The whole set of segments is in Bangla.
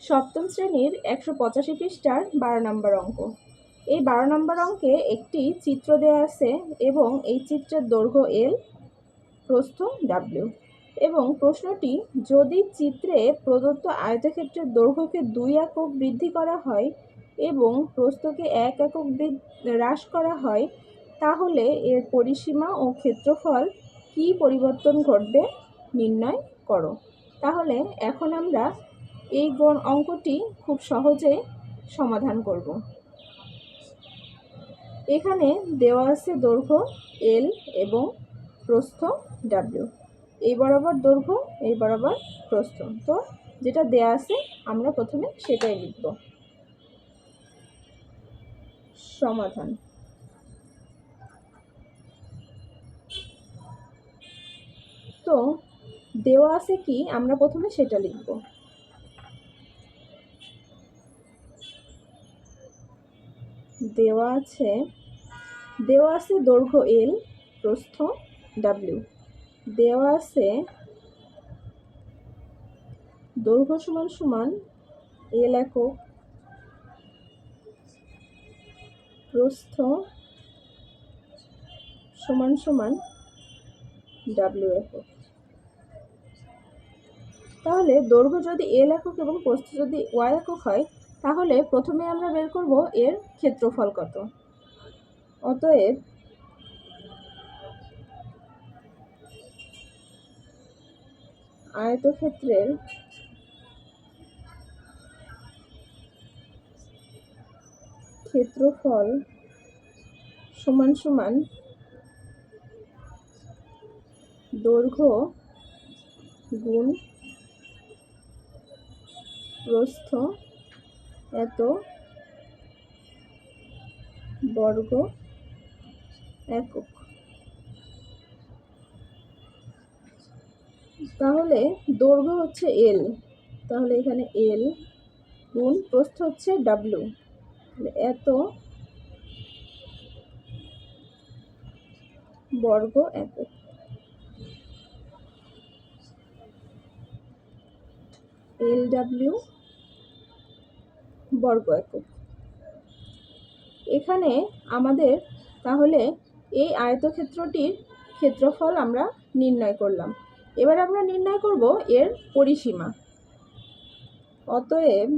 সপ্তম শ্রেণীর 185 পৃষ্ঠার 12 নম্বর অঙ্ক। এই 12 নম্বর অঙ্কে একটি চিত্র দেওয়া আছে এবং এই চিত্রের দৈর্ঘ্য L, প্রস্থ W এবং প্রশ্নটি, যদি চিত্রে প্রদত্ত আয়তক্ষেত্রের দৈর্ঘ্যকে 2 একক বৃদ্ধি করা হয় এবং প্রস্থকে 1 একক হ্রাস করা হয়, তাহলে এর পরিসীমা ও ক্ষেত্রফল কী পরিবর্তন ঘটবে নির্ণয় করো। তাহলে এখন আমরা এই অঙ্কটি খুব সহজে সমাধান করব। এখানে দেওয়া আছে দৈর্ঘ্য L এবং প্রস্থ W, এই বরাবর দৈর্ঘ্য, এই বরাবর প্রস্থ। তো যেটা দেওয়া আছে আমরা প্রথমে সেটাই লিখব। সমাধান। তো দেওয়া আছে কি, আমরা প্রথমে সেটা লিখব। দেওয়া আছে দৈর্ঘ্য L, প্রস্থ W। দেওয়া আছে দৈর্ঘ্য সমান সমান L একক, প্রস্থ সমান সমান W একক। তাহলে দৈর্ঘ্য যদি L একক এবং প্রস্থ যদি Y একক হয়, তাহলে প্রথমে আমরা বের করব এর ক্ষেত্রফল কত। অতএব আয়তক্ষেত্রের ক্ষেত্রফল সমান সমান দৈর্ঘ্য গুণ প্রস্থ এত বর্গ একক। তাহলে দৈর্ঘ্য হচ্ছে L, তাহলে এখানে L গুণ প্রস্থ হচ্ছে W, এত বর্গ একক। LW বর্গ একক। এখানে আমাদের তাহলে এই আয়তক্ষেত্রটির ক্ষেত্রফল আমরা নির্ণয় করলাম। এবার আমরা নির্ণয় করব এর পরিসীমা। অতএব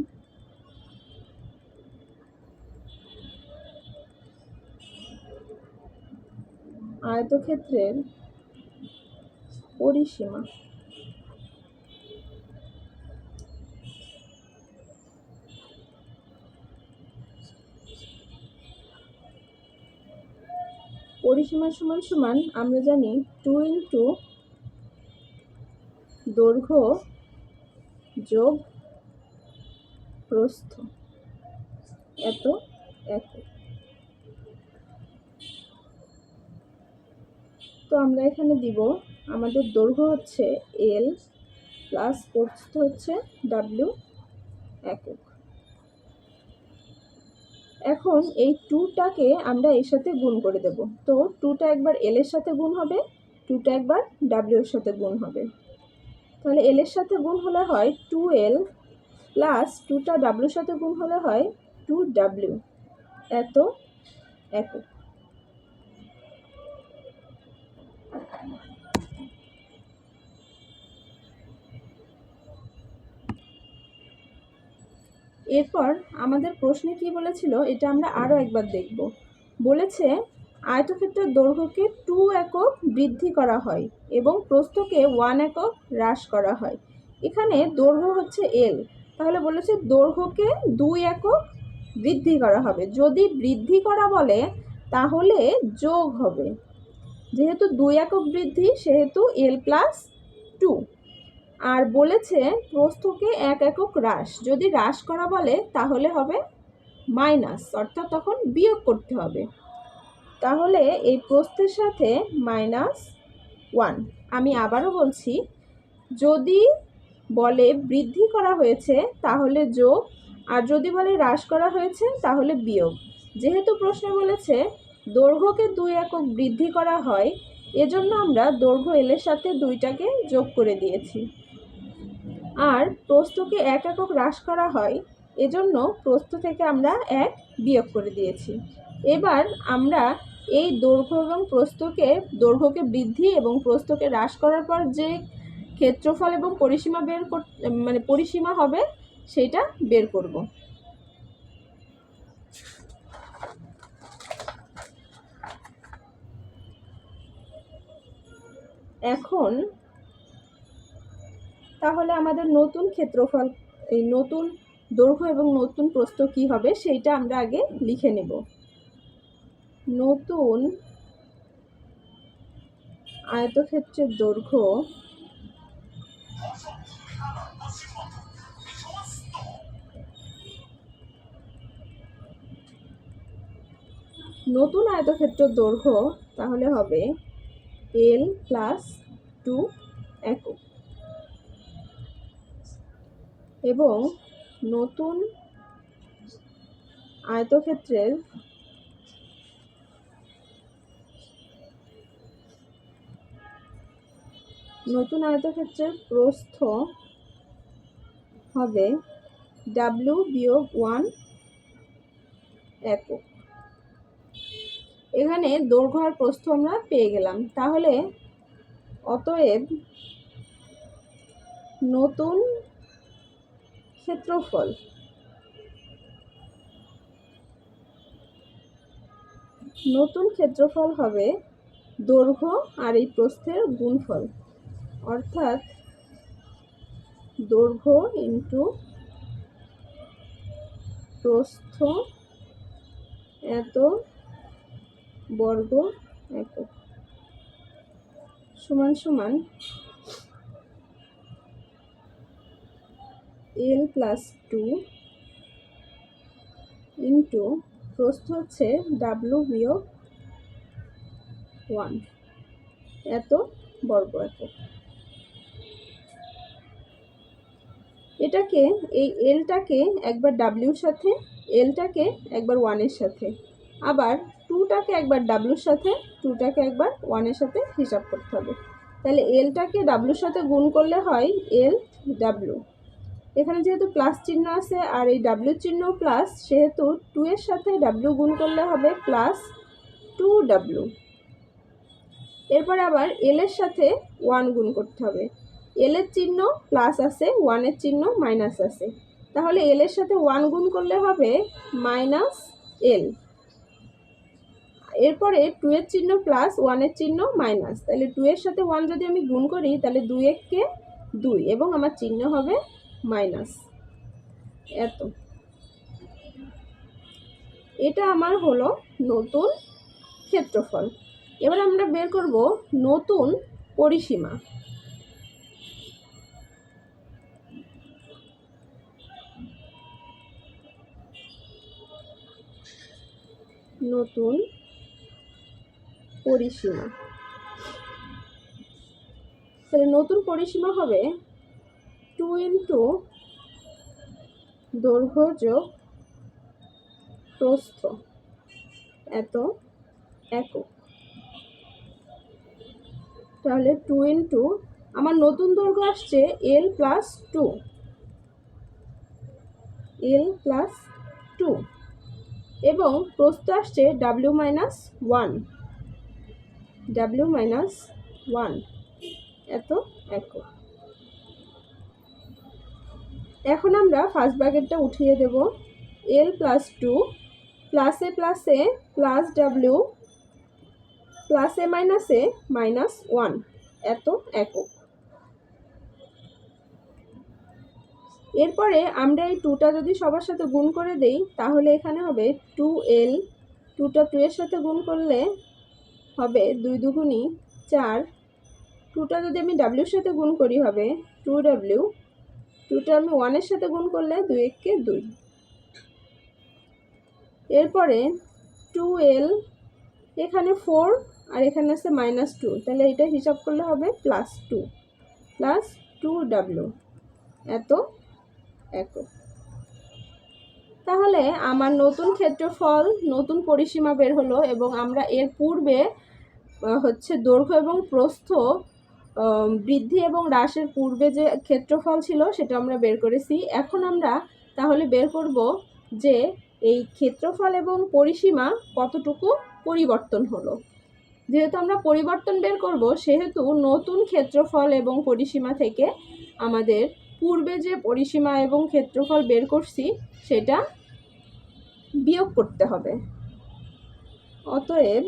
আয়তক্ষেত্রের পরিসীমা। পরিসীমা সমান সমান আমরা জানি 2 ইন্টু দৈর্ঘ্য যোগ প্রস্থ এত একক। তো আমরা এখানে দিব আমাদের দৈর্ঘ্য হচ্ছে L প্লাস প্রস্থ হচ্ছে W একক। এখন এই 2টাকে আমরা এর সাথে গুণ করে দেব। তো 2টা একবার L এর সাথে গুণ হবে, 2টা একবার W এর সাথে গুণ হবে। তাহলে L এর সাথে গুণ হলে হয় 2L প্লাস 2টা W এর সাথে গুণ হলে হয় 2W এত একক। এরপর আমাদের প্রশ্নে কি বলেছিল এটা আমরা আরও একবার দেখব। বলেছে আয়তক্ষেত্রের দৈর্ঘ্যকে 2 একক বৃদ্ধি করা হয় এবং প্রস্থকে 1 একক হ্রাস করা হয়। এখানে দৈর্ঘ্য হচ্ছে L, তাহলে বলেছে দৈর্ঘ্যকে 2 একক বৃদ্ধি করা হবে। যদি বৃদ্ধি করা বলে তাহলে যোগ হবে, যেহেতু 2 একক বৃদ্ধি সেহেতু L প্লাস 2। আর বলেছে প্রস্থকে 1 একক হ্রাস, যদি হ্রাস করা বলে তাহলে হবে মাইনাস, অর্থাৎ তখন বিয়োগ করতে হবে। তাহলে এই প্রস্থের সাথে -1। আমি আবারও বলছি, যদি বলে বৃদ্ধি করা হয়েছে তাহলে যোগ, আর যদি বলে হ্রাস করা হয়েছে তাহলে বিয়োগ। যেহেতু প্রশ্নে বলেছে দৈর্ঘ্যকে 2 একক বৃদ্ধি করা হয়, এজন্য আমরা দৈর্ঘ্য L এর সাথে 2টাকে যোগ করে দিয়েছি। আর প্রস্থকে 1 একক হ্রাস করা হয়, এজন্য প্রস্থ থেকে আমরা 1 বিয়োগ করে দিয়েছি। এবার আমরা এই দৈর্ঘ্য এবং দৈর্ঘ্যকে বৃদ্ধি এবং প্রস্থকে হ্রাস করার পর যে ক্ষেত্রফল এবং পরিসীমা পরিসীমা হবে সেটা বের করব। এখন তাহলে আমাদের নতুন ক্ষেত্রফল, এই নতুন দৈর্ঘ্য এবং নতুন প্রস্থ কি হবে সেইটা আমরা আগে লিখে নেব। নতুন আয়তক্ষেত্রের দৈর্ঘ্য তাহলে হবে L + 2 একক, এবং নতুন আয়তক্ষেত্রের প্রস্থ হবে W-1 একক। এখানে দৈর্ঘ্য আর প্রস্থ আমরা পেয়ে গেলাম। তাহলে অতএব নতুন ক্ষেত্রফল হবে দৈর্ঘ্য আর এই প্রস্থের গুণফল, অর্থাৎ দৈর্ঘ্য ইন্টু প্রস্থ এত বর্গ একক সমান সমান L + 2 ইন্টু প্রস্থ হচ্ছে W-1 এত বর্গ একক। এটাকে এই এলটাকে একবার ডাব্লিউর সাথে, এলটাকে একবার 1-এর সাথে, আবার 2টাকে একবার ডাব্লিউর সাথে, 2টাকে একবার 1-এর সাথে হিসাব করতে হবে। তাহলে এলটাকে ডাব্লিউর সাথে গুণ করলে হয় এল ডাব্লিউ। এখানে যেহেতু প্লাস চিহ্ন আছে আর এই ডাব্লিউ চিহ্ন প্লাস, সেহেতু 2 এর সাথে ডাব্লিউ গুণ করলে হবে +2W। এরপরে আবার এল এর সাথে 1 গুণ করতে হবে। এল এর চিহ্ন প্লাস আছে, 1 এর চিহ্ন মাইনাস আছে, তাহলে এল এর সাথে 1 গুণ করলে হবে -L। এরপরে 2 এর চিহ্ন প্লাস, 1 এর চিহ্ন মাইনাস, তাহলে 2 এর সাথে 1 যদি আমি গুণ করি তাহলে 2 একে 2 এবং আমার চিহ্ন হবে মাইনাস এত। এটা আমার হলো নতুন ক্ষেত্রফল। এবার আমরা বের করব নতুন পরিসীমা। নতুন পরিসীমা, তাহলে নতুন পরিসীমা হবে 2 ইন্টু দৈর্ঘ্য যোগ প্রস্থ এত একক। তাহলে 2 ইন্টু আমার নতুন দৈর্ঘ্য আসছে L + 2, L + 2, এবং প্রস্থ আসছে W-1, W-1 এত একক। এখন আমরা ফার্স্ট ব্র্যাকেটটা উঠিয়ে দেব। L + 2 প্লাসে প্লাসে +W প্লাসে মাইনাসে -1 এত একক। এরপরে আমরা এই 2টা যদি সবার সাথে গুণ করে দেই তাহলে এখানে হবে 2L, 2টা 2 এর সাথে গুণ করলে হবে 2 দুগুণী 4, 2টা যদি আমি W এর সাথে গুণ করি হবে 2W, 2টা আমি 1 এর সাথে গুণ করলে 2 একে 2। এরপরে 2L, এখানে 4 আর এখানে আছে -2, তাহলে এটা হিসাব করলে হবে +2 +2W এত একক। তাহলে আমার নতুন ক্ষেত্রফল, নতুন পরিসীমা বের হলো, এবং আমরা এর পূর্বে হচ্ছে দৈর্ঘ্য এবং প্রস্থ বৃদ্ধি এবং হ্রাসের পূর্বে যে ক্ষেত্রফল ছিল সেটা আমরা বের করেছি। এখন আমরা তাহলে বের করব যে এই ক্ষেত্রফল এবং পরিসীমা কতটুকু পরিবর্তন হলো। যেহেতু আমরা পরিবর্তন বের করব, সেহেতু নতুন ক্ষেত্রফল এবং পরিসীমা থেকে আমাদের পূর্বে যে পরিসীমা এবং ক্ষেত্রফল বের করছি সেটা বিয়োগ করতে হবে। অতএব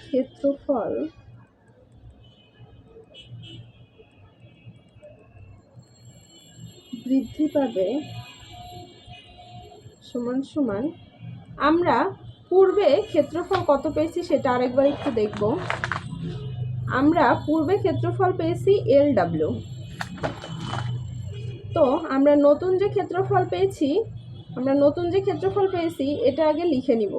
ক্ষেত্রফল বৃদ্ধি পাবে সমান সমান, আমরা পূর্বে ক্ষেত্রফল কত পেয়েছি সেটা আরেকবার একটু দেখব। আমরা পূর্বে ক্ষেত্রফল পেয়েছি LW। তো আমরা নতুন যে ক্ষেত্রফল পেয়েছি এটা আগে লিখে নিব।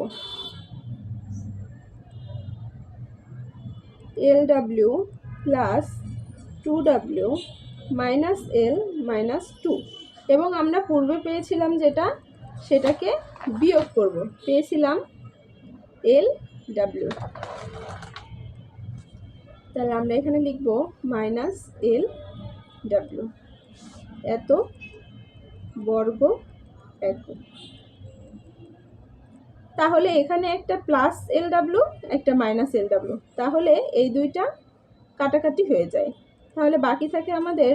LW plus 2W minus L minus 2, এবং আমরা পূর্বে পেয়েছিলাম যেটা সেটাকে বিয়োগ করব, পেয়েছিলাম LW। তাহলে আমরা এখানে লিখব মাইনাস LW এত বর্গ একক। তাহলে এখানে একটা প্লাস LW একটা মাইনাস LW, তাহলে এই দুইটা কাটাকাটি হয়ে যায়। তাহলে বাকি থাকে আমাদের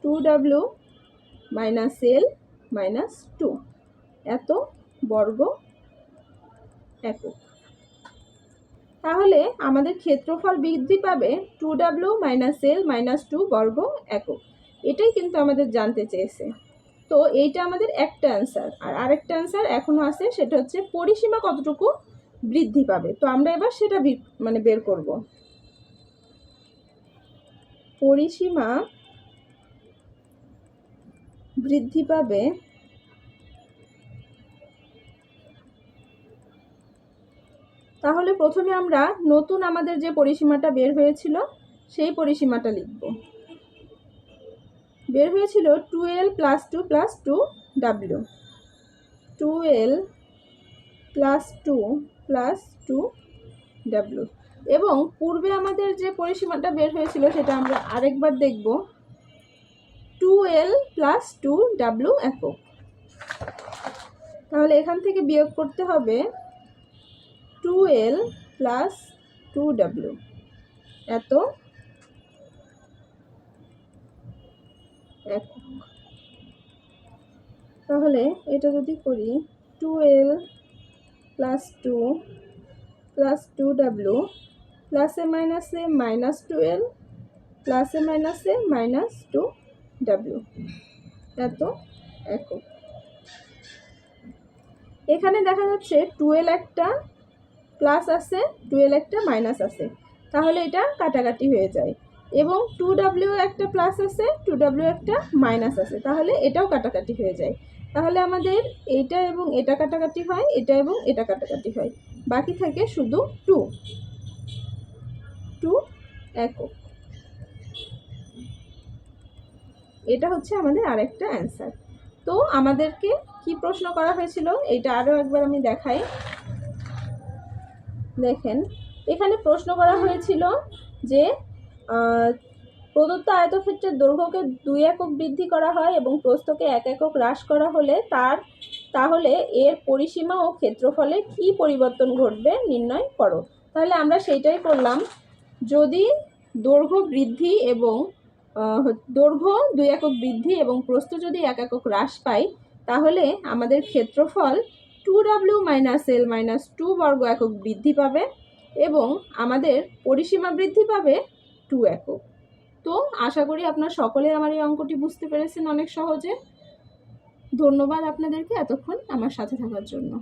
2W মাইনাস L মাইনাস 2 এত বর্গ একক। তাহলে আমাদের ক্ষেত্রফল বৃদ্ধি পাবে 2W মাইনাস L মাইনাস 2 বর্গ একক। এটাই কিন্তু আমাদের জানতে চেয়েছে। তো এইটা আমাদের একটা অ্যান্সার। আর আরেকটা অ্যান্সার এখনও আছে, সেটা হচ্ছে পরিসীমা কতটুকু বৃদ্ধি পাবে। তো আমরা এবার সেটা বের করব। পরিসীমা বৃদ্ধি পাবে তাহলে প্রথমে আমরা নতুন আমাদের যে পরিসীমাটা বের হয়েছিল সেই পরিসীমাটা লিখব। বের হয়েছিল 2L plus 2 plus 2W, 2L plus 2 plus 2W, এবং পূর্বে আমাদের যে পরিসীমাটা বের হয়েছিল সেটা আমরা আরেকবার দেখব। 2L প্লাস 2W একক। তাহলে এখান থেকে বিয়োগ করতে হবে 2L প্লাস 2W এত একক। তাহলে এটা যদি করি 2L প্লাস 2 প্লাস 2W প্লাসে মাইনাসে মাইনাস 2L প্লাসে মাইনাসে মাইনাস 2W এত একক। এখানে দেখা যাচ্ছে 2L একটা প্লাস আছে, 2L একটা মাইনাস আছে, তাহলে এটা কাটাকাটি হয়ে যায়। এবং 2W একটা প্লাস আছে, 2W একটা মাইনাস আছে, তাহলে এটাও কাটাকাটি হয়ে যায়। তাহলে আমাদের এইটা এবং এটা কাটাকাটি হয়, এটা এবং এটা কাটাকাটি হয়, বাকি থাকে শুধু 2 একক। এটা হচ্ছে আমাদের আরেকটা অ্যান্সার। তো আমাদেরকে কি প্রশ্ন করা হয়েছিল এটা আরও একবার আমি দেখাই। দেখেন, এখানে প্রশ্ন করা হয়েছিল যে প্রদত্ত আয়তক্ষেত্রের দৈর্ঘ্যকে 2 একক বৃদ্ধি করা হয় এবং প্রস্থকে 1 একক হ্রাস করা হলে তাহলে এর পরিসীমা ও ক্ষেত্রফলে কি পরিবর্তন ঘটবে নির্ণয় করো। তাহলে আমরা সেইটাই করলাম। যদি দৈর্ঘ্য 2 একক বৃদ্ধি এবং প্রস্থ যদি 1 একক হ্রাস পায়, তাহলে আমাদের ক্ষেত্রফল 2W মাইনাস L মাইনাস 2 বর্গ একক বৃদ্ধি পাবে এবং আমাদের পরিসীমা বৃদ্ধি পাবে 2 একক। তো আশা করি আপনারা সকলে আমার এই অঙ্কটি বুঝতে পেরেছেন অনেক সহজে। ধন্যবাদ আপনাদেরকে এতক্ষণ আমার সাথে থাকার জন্য।